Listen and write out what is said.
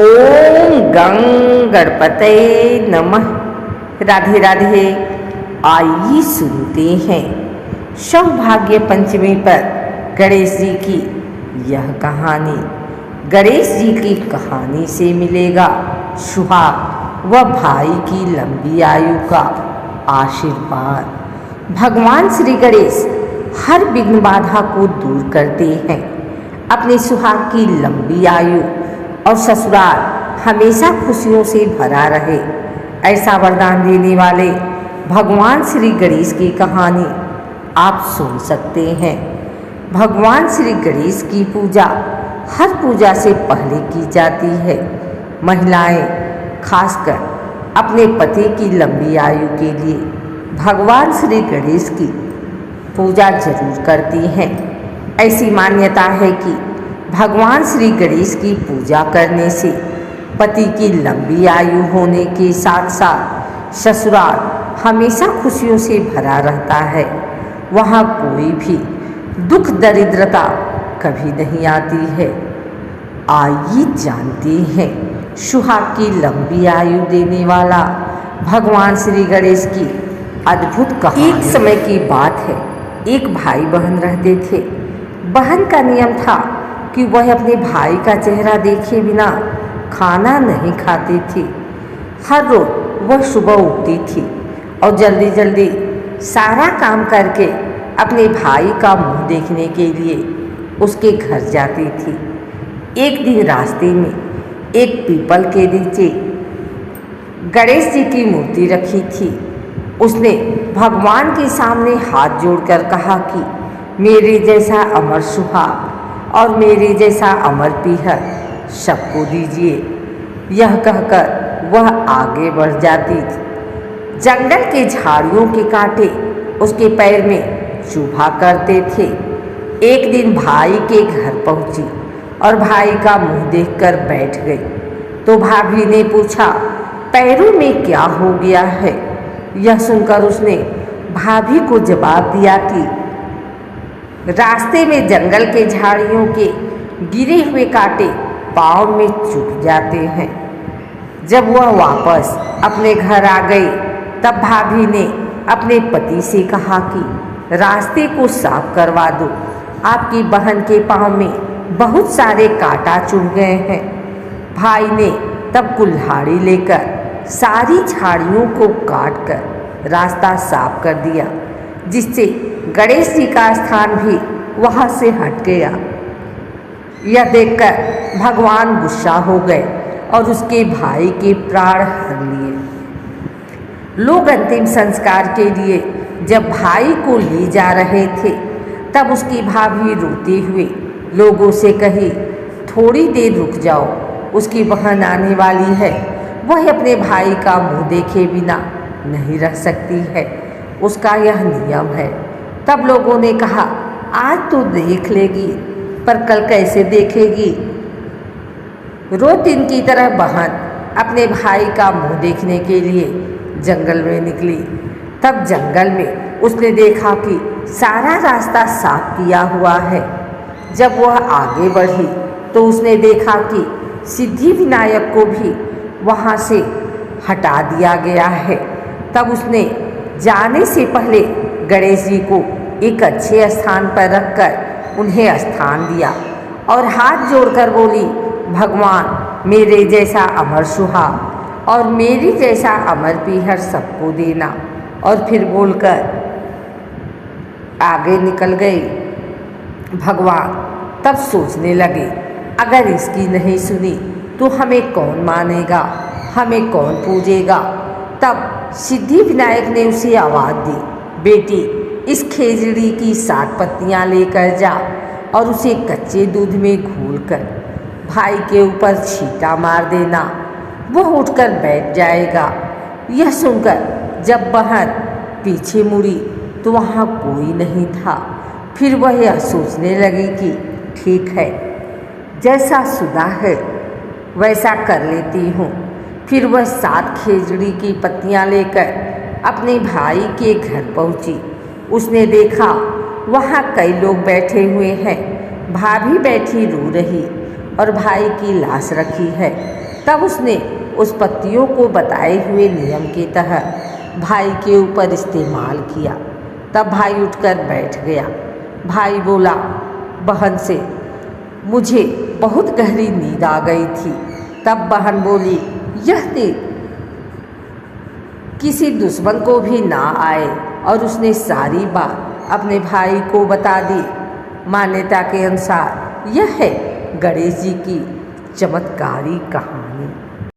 ओम गं गणपतये नमः। राधे राधे। आइए सुनते हैं सौभाग्य पंचमी पर गणेश जी की यह कहानी। गणेश जी की कहानी से मिलेगा सुहाग व भाई की लंबी आयु का आशीर्वाद। भगवान श्री गणेश हर विघ्न बाधा को दूर करते हैं। अपने सुहाग की लंबी आयु और ससुराल हमेशा खुशियों से भरा रहे, ऐसा वरदान देने वाले भगवान श्री गणेश की कहानी आप सुन सकते हैं। भगवान श्री गणेश की पूजा हर पूजा से पहले की जाती है। महिलाएं खासकर अपने पति की लंबी आयु के लिए भगवान श्री गणेश की पूजा जरूर करती हैं। ऐसी मान्यता है कि भगवान श्री गणेश की पूजा करने से पति की लंबी आयु होने के साथ साथ ससुराल हमेशा खुशियों से भरा रहता है। वहाँ कोई भी दुख दरिद्रता कभी नहीं आती है। आइए जानते हैं सुहाग की लंबी आयु देने वाला भगवान श्री गणेश की अद्भुत कहानी। एक समय की बात है, एक भाई बहन रहते थे। बहन का नियम था कि वह अपने भाई का चेहरा देखे बिना खाना नहीं खाती थी। हर रोज वह सुबह उठती थी और जल्दी जल्दी सारा काम करके अपने भाई का मुंह देखने के लिए उसके घर जाती थी। एक दिन रास्ते में एक पीपल के नीचे गणेश जी की मूर्ति रखी थी। उसने भगवान के सामने हाथ जोड़कर कहा कि मेरे जैसा अमर सुहाग और मेरे जैसा अमर पीहर सबको दीजिए। यह कहकर वह आगे बढ़ जाती थी। जंगल के झाड़ियों के कांटे उसके पैर में चुभा करते थे। एक दिन भाई के घर पहुंची और भाई का मुंह देखकर बैठ गई तो भाभी ने पूछा, पैरों में क्या हो गया है? यह सुनकर उसने भाभी को जवाब दिया कि रास्ते में जंगल के झाड़ियों के गिरे हुए कांटे पाँव में चुभ जाते हैं। जब वह वापस अपने घर आ गई तब भाभी ने अपने पति से कहा कि रास्ते को साफ करवा दो, आपकी बहन के पाँव में बहुत सारे कांटा चुभ गए हैं। भाई ने तब कुल्हाड़ी लेकर सारी झाड़ियों को काट कर रास्ता साफ कर दिया, जिससे गणेश जी का स्थान भी वहाँ से हट गया। यह देखकर भगवान गुस्सा हो गए और उसके भाई के प्राण हर लिए। लोग अंतिम संस्कार के लिए जब भाई को ले जा रहे थे तब उसकी भाभी रोते हुए लोगों से कही, थोड़ी देर रुक जाओ, उसकी बहन आने वाली है। वह अपने भाई का मुंह देखे बिना नहीं रह सकती है, उसका यह नियम है। तब लोगों ने कहा, आज तो देख लेगी पर कल कैसे देखेगी? रोज दिन की तरह बहन अपने भाई का मुंह देखने के लिए जंगल में निकली। तब जंगल में उसने देखा कि सारा रास्ता साफ किया हुआ है। जब वह आगे बढ़ी तो उसने देखा कि सिद्धि विनायक को भी वहाँ से हटा दिया गया है। तब उसने जाने से पहले गणेश जी को एक अच्छे स्थान पर रखकर उन्हें स्थान दिया और हाथ जोड़कर बोली, भगवान मेरे जैसा अमर सुहाग और मेरी जैसा अमर पीहर सबको देना। और फिर बोलकर आगे निकल गए। भगवान तब सोचने लगे, अगर इसकी नहीं सुनी तो हमें कौन मानेगा, हमें कौन पूजेगा? तब सिद्धि विनायक ने उसे आवाज़ दी, बेटी इस खेजड़ी की 7 पत्तियां लेकर जा और उसे कच्चे दूध में घोलकर भाई के ऊपर छींटा मार देना, वह उठकर बैठ जाएगा। यह सुनकर जब बहन पीछे मुड़ी तो वहाँ कोई नहीं था। फिर वह यह सोचने लगी कि ठीक है, जैसा सुना है वैसा कर लेती हूँ। फिर वह 7 खेजड़ी की पत्तियां लेकर अपने भाई के घर पहुंची। उसने देखा वहाँ कई लोग बैठे हुए हैं। भाभी बैठी रो रही और भाई की लाश रखी है। तब उसने उस पत्तियों को बताए हुए नियम के तहत भाई के ऊपर इस्तेमाल किया। तब भाई उठकर बैठ गया। भाई बोला बहन से, मुझे बहुत गहरी नींद आ गई थी। तब बहन बोली, यह देख, किसी दुश्मन को भी ना आए। और उसने सारी बात अपने भाई को बता दी। मान्यता के अनुसार यह है गणेश जी की चमत्कारी कहानी।